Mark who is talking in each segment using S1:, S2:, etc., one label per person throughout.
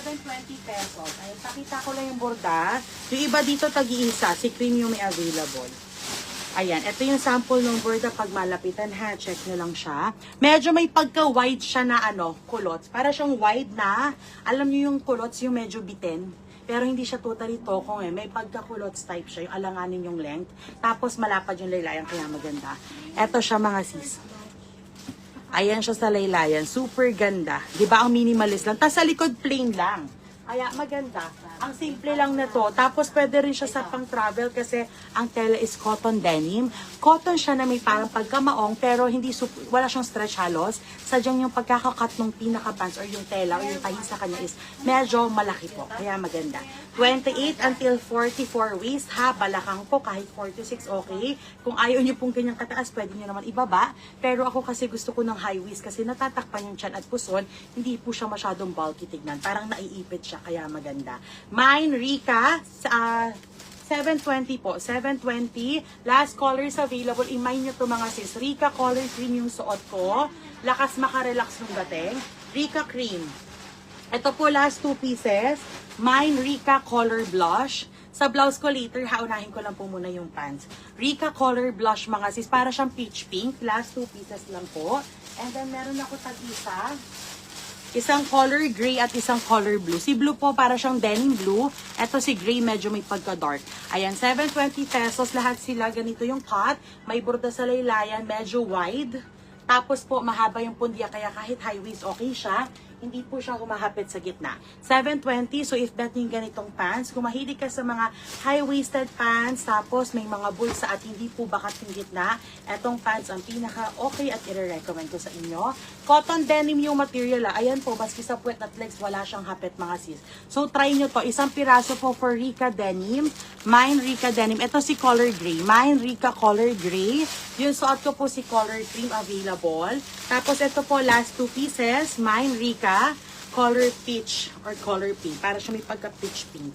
S1: 720 pesos. Ay, pakita ko lang yung borda. Yung iba dito tag-iisa, si cream yung may available. Ayan, ito yung sample ng borda pag malapitan ha. Check nyo lang siya. Medyo may pagka-wide siya na kulots. Para siyang wide na, alam nyo yung kulots yung medyo bitin. Pero hindi siya totally tokong eh. May pagka-kulots type siya, yung alanganin yung length. Tapos malapad yung laylayan, kaya maganda. Ito siya mga sis. Ayan siya sa laylayan. Super ganda. Diba ang minimalist lang? Tapos sa likod plain lang. Kaya maganda. Ang simple lang na to. Tapos pwede rin siya sa pang-travel kasi ang tela is cotton denim. Cotton siya na may parang pagkamaong pero hindi wala siyang stretch halos. Sadyang yung pagkakakat ng pinaka-pants or yung tela or yung tahi sa kanya is medyo malaki po. Kaya maganda. 28 until 44 waist ha. Balakang po kahit 46 okay. Kung ayaw nyo pong ganyang kataas, pwede nyo naman ibaba. Pero ako kasi gusto ko ng high waist kasi natatakpan yung tiyan at puson. Hindi po siya masyadong bulky tignan. Parang naiipit siya kaya maganda. Mine, Rika, 720 po. 720. Last colors available. I-mine nyo to mga sis. Rika color cream yung suot ko. Lakas makarelax ng dating. Rika cream. Ito po last 2 pieces. Mine, Rika color blush. Sa blouse ko later, haunahin ko lang po muna yung pants. Rika color blush mga sis. Para siyang peach pink. Last 2 pieces lang po. And then meron ako tag-isa. Isang color gray at isang color blue. Si blue po para siyang denim blue. Ito si gray medyo may pagka-dark. Ayan, 720 pesos. Lahat sila ganito yung cut. May borda sa laylayan, medyo wide. Tapos po mahaba yung pundiya kaya kahit high waist okay siya. Hindi po siya humahapit sa gitna. 720, so if that yung ganitong pants, kung mahilig ka sa mga high-waisted pants, tapos may mga bulsa at hindi po bakat yung gitna, etong pants ang pinaka-okay at i-recommend ko sa inyo. Cotton denim yung material. Ayan po, maski sa puwet at legs, wala siyang hapit mga sis. So try nyo to. Isang piraso po for Rika denim. Mine Rika denim. Ito si color gray. Mine Rika color gray. Yung suot ko po si color cream available. Tapos ito po last 2 pieces. Mine Rika color peach or color pink. Para siya may pagka-peach pink.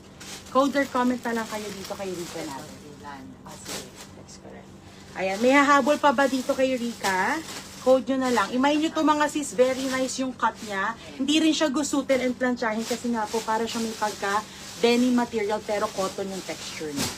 S1: Code or comment na lang kayo dito kay Rika natin. That's correct. Ayan, may hahabol pa ba dito kay Rika? Code nyo na lang. Imagine nyo to mga sis, very nice yung cut niya. Hindi rin siya gusutin and planchahin kasi nga po para siya may pagka-denim material pero cotton yung texture niya.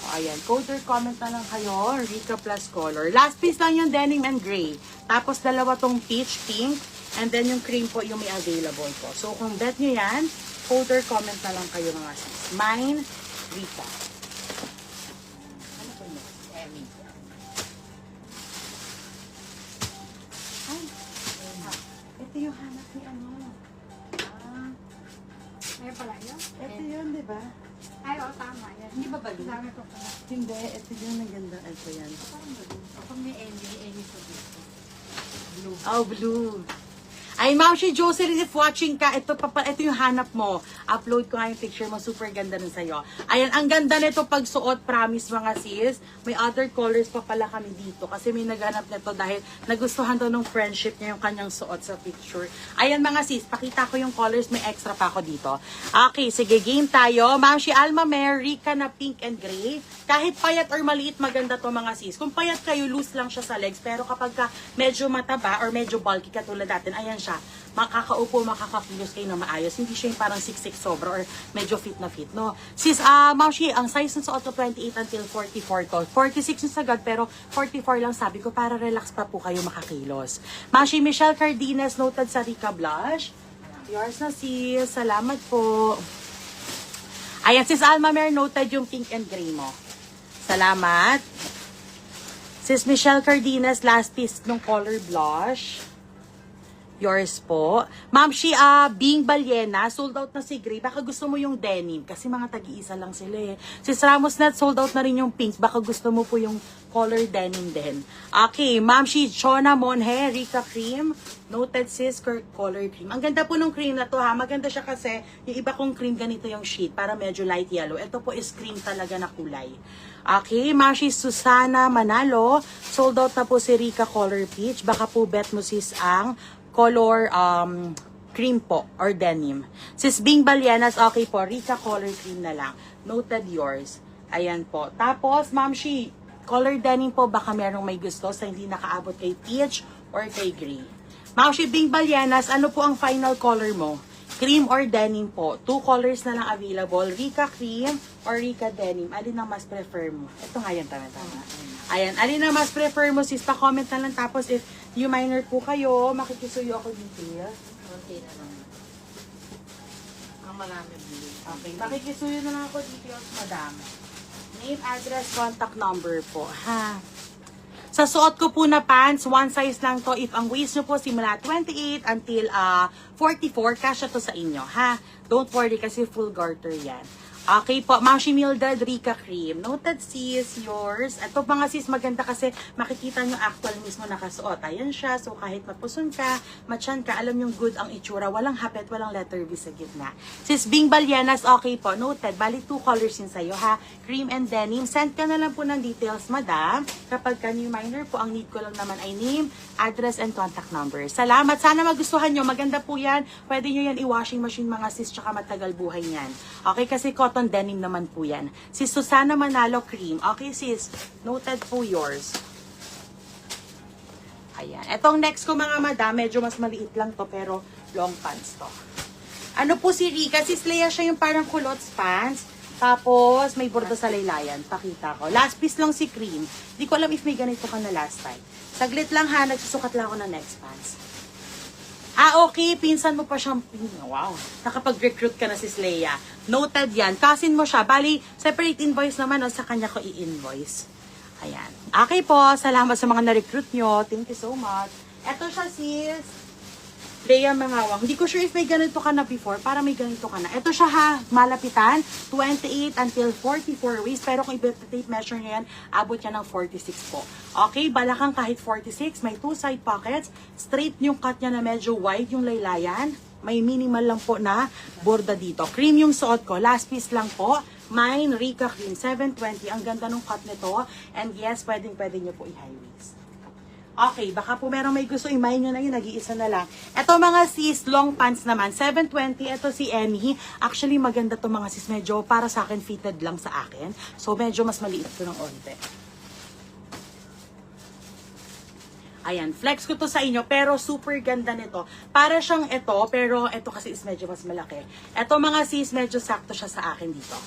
S1: O, ayan, code or comment na lang kayo. Rika plus color. Last piece lang yung denim and gray. Tapos dalawa tong peach pink. And then yung cream po yung may available po. So kung bet nyo yan, code or comment na lang kayo mga sis. Mine, Rika. Ano po yun? Emmy. Ay, ito yung hanap ni ano.
S2: Ayun pala yun?
S1: Ito yun, di ba?
S2: Ay, oo, tama. Yan.
S1: Hindi ba balo?
S2: Dami ko pala.
S1: Hindi, ito yung naganda. Ito yan.
S2: Parang balo. Kapag may Emmy ko dito. Blue.
S1: Oh, blue. Ay, Ma'am si Jocelyn, if watching ka, ito yung hanap mo. Upload ko nga yung picture mo. Super ganda rin sa'yo. Ayan, ang ganda nito pagsuot, promise mga sis. May other colors pa pala kami dito. Kasi may naghanap nito dahil nagustuhan to nung friendship niya yung kanyang suot sa picture. Ayan mga sis, pakita ko yung colors. May extra pa ako dito. Okay, sige, game tayo. Ma'am si Alma Mer, Rika na pink and gray. Kahit payat or maliit, maganda to mga sis. Kung payat kayo, loose lang siya sa legs. Pero kapag ka medyo mataba or medyo bulky katulad natin, ayan siya. Makakaupo, makakakilos kayo na maayos. Hindi siya yung parang 6'6 sobra or medyo fit na fit, no? Sis, Maushi, ang size ng suot ko 28 until 44 to. 46 yung sagad, pero 44 lang sabi ko para relax pa po kayo makakilos. Maushi, Michelle Cardenas, noted sa Rika Blush. Yours na sis. Salamat po. Ayan, sis Alma Mer, noted yung pink and gray mo. Salamat. Sis Michelle Cardenas, last piece ng color blush. Yours po. Ma'am Shi, Bing Balyena, sold out na si Gray. Baka gusto mo yung denim. Kasi mga tag-iisa lang sila eh. Sis Ramos Nat, sold out na rin yung pink. Baka gusto mo po yung color denim din. Okay, Ma'am Shi, Chona Monhe, Rika Cream. Noted sis, color cream. Ang ganda po ng cream na to ha. Maganda siya kasi yung iba kong cream ganito yung sheet. Para medyo light yellow. Ito po is cream talaga na kulay. Okay, Ma'am Shi, Susana Manalo. Sold out na po si Rika Color Peach. Baka po bet mo sis ang color cream po or denim. Sis Bing Balyanas, okay po, Rika color cream na lang. Noted yours. Ayan po. Tapos, Ma'am Shi, color denim po, baka merong may gusto sa hindi nakaabot kay peach or kay gray. Ma'am Shi Bing Balyanas, ano po ang final color mo? Cream or denim po. 2 colors na lang available. Rica cream or Rica denim. Alin ang mas prefer mo? Ito nga yan, tama. Ayan, alin ang mas prefer mo sis? Pa-comment na lang. Tapos if you minor po kayo, makikisuyo ako details.
S2: Konti na lang. Ang marami blue.
S1: Okay, makikisuyo na lang ako details, madam. Name, address, contact number po, ha? Sa suot ko po na pants, one size lang to. If ang waist nyo po simula 28 until 44, kasya to sa inyo, ha? Don't worry kasi full garter yan. Okay po, Ma'am Mildred, Rica Cream. Noted sis, yours. Ito mga sis, maganda kasi makikita nyo actual mismo nakasuot. Ayan siya, so kahit mapuson ka, matyan ka, alam yung good ang itsura. Walang hapet, walang letter B sa gitna. Sis Bing Balyanas, okay po, noted. Bali 2 colors yun sa'yo, ha? Cream and denim. Send ka na lang po ng details, madam. Kapag ka new minor po, ang need ko lang naman ay name, address, and contact number. Salamat. Sana magustuhan nyo. Maganda po yan. Pwede nyo yan i-washing machine mga sis, tsaka matagal buhay yan. Okay, kasi cotton denim naman po yan. Sis Susana Manalo Cream. Okay, sis. Noted po yours. Ayan. Etong next ko mga madam, medyo mas maliit lang to, pero long pants to. Ano po si Rica? Sis Lea siya yung parang culottes pants. Tapos, may bordo sa laylayan. Pakita ko. Last piece lang si Cream. Di ko alam if may ganito ka na last time. Saglit lang ha, nagsusukat lang ako ng next pants. Okay, pinsan mo pa siyang, wow, nakapag-recruit ka na si Leia. Noted yan, kasin mo siya. Bali, separate invoice naman, o sa kanya ko i-invoice. Ayan. Okay po, salamat sa mga na-recruit nyo. Thank you so much. Eto siya sis, Leia Mangawang. Hindi ko sure if may ganito ka na before, para may ganito ka na. Ito siya ha, malapitan, 28 until 44 waist. Pero kung i-tape measure nyo yan, abot yan ng 46 po. Okay, balakang kahit 46, may 2 side pockets. Straight yung cut niya na medyo wide yung laylayan. May minimal lang po na borda dito. Cream yung suot ko, last piece lang po. Mine, Rica Cream, 720. Ang ganda ng cut nito. And yes, pwede nyo po i-high waist. Okay, baka po meron may gusto, imayin nyo na yun, nag-iisa na lang. Ito mga sis, long pants naman, 720. Ito si Emmy. Actually, maganda to mga sis, medyo para sa akin, fitted lang sa akin. So, medyo mas maliit ko ng onte. Ayan, flex ko to sa inyo, pero super ganda nito. Para siyang ito, pero ito kasi is medyo mas malaki. Ito mga sis, medyo sakto siya sa akin dito.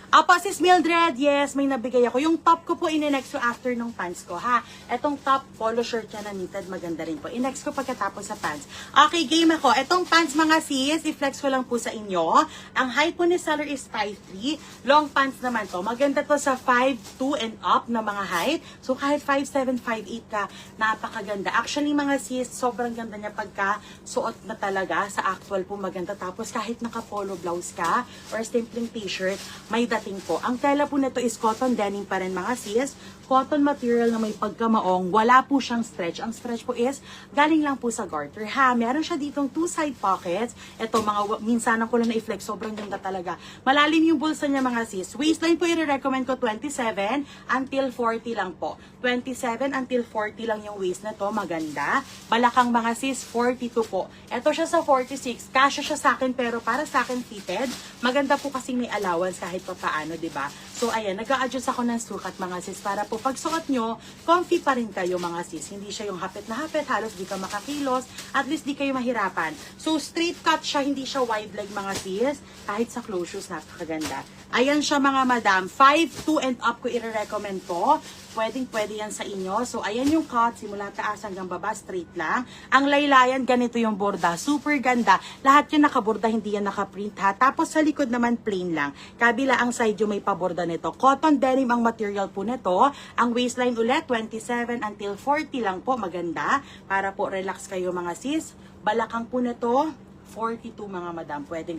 S1: Apa, sis Mildred, yes, may nabigay ako. Yung top ko po, ine-next ko after nung pants ko, ha? Etong top, polo shirt niya na knitted, maganda rin po. I-next ko pagkatapos sa pants. Okay, game ako. Etong pants, mga sis, i-flex ko lang po sa inyo. Ang height po ni seller is 5'3". Long pants naman to. Maganda to sa 5'2" and up na mga height. So, kahit 5'7", 5'8" ka, napakaganda. Actually, mga sis, sobrang ganda niya pagka suot na talaga. Sa actual po, maganda. Tapos, kahit naka-polo blouse ka or simpling t-shirt, may dating po. Ang tela po nito is cotton denim pa rin mga sis. Cotton material na may pagkamaong. Wala po siyang stretch. Ang stretch po is galing lang po sa garter. Ha, meron siya ditong 2 side pockets. Ito mga minsan ko lang na-flex. Sobrang ganda talaga. Malalim yung bulsa niya mga sis. Waistline po i-recommend ko 27 until 40 lang po. 27 until 40 lang yung waist na to. Maganda. Balakang mga sis, 42 po. Ito siya sa 46. Kasya siya sa akin pero para sa akin fitted. Maganda po kasi may allowance kahit pa paano, 'di ba? So ayan, nag-a-adjust ako ng sukat mga sis para po pag suot nyo, comfy pa rin kayo mga sis. Hindi siya yung hapit na hapit, halos di ka makakilos, at least di kayo mahirapan. So straight cut siya, hindi siya wide leg mga sis. Kahit sa closed shoes, napakaganda. Ayan siya mga madam, 5'2" and up ko i-recommend to. Pwede yan sa inyo. So, ayan yung cut. Simula taas hanggang baba, straight lang. Ang laylayan, ganito yung borda. Super ganda. Lahat yung nakaborda, hindi yan nakaprint ha. Tapos sa likod naman, plain lang. Kabila ang side yung may paborda nito. Cotton denim ang material po nito. Ang waistline ulit, 27 until 40 lang po. Maganda. Para po relax kayo mga sis. Balakang po nito, 42 mga madam, pwede.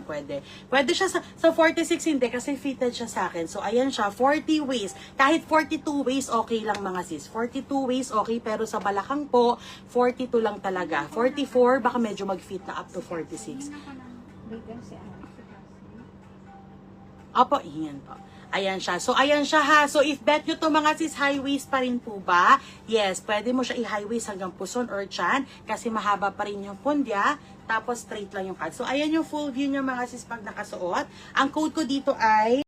S1: Pwede siya sa 46 hindi kasi fitted siya sa akin. So ayan siya, 40 waist. Kahit 42 waist okay lang mga sis. 42 waist okay pero sa balakang po 42 lang talaga. 44 baka medyo mag-fit na up to 46. Opo, iyan po. Ayan siya. So, ayan siya ha. So, if bet nyo to mga sis, high waist pa rin po ba? Yes, pwede mo siya i-high waist hanggang puson or chan kasi mahaba pa rin yung pundya. Tapos, straight lang yung cut. So, ayan yung full view nyo mga sis pag nakasuot. Ang code ko dito ay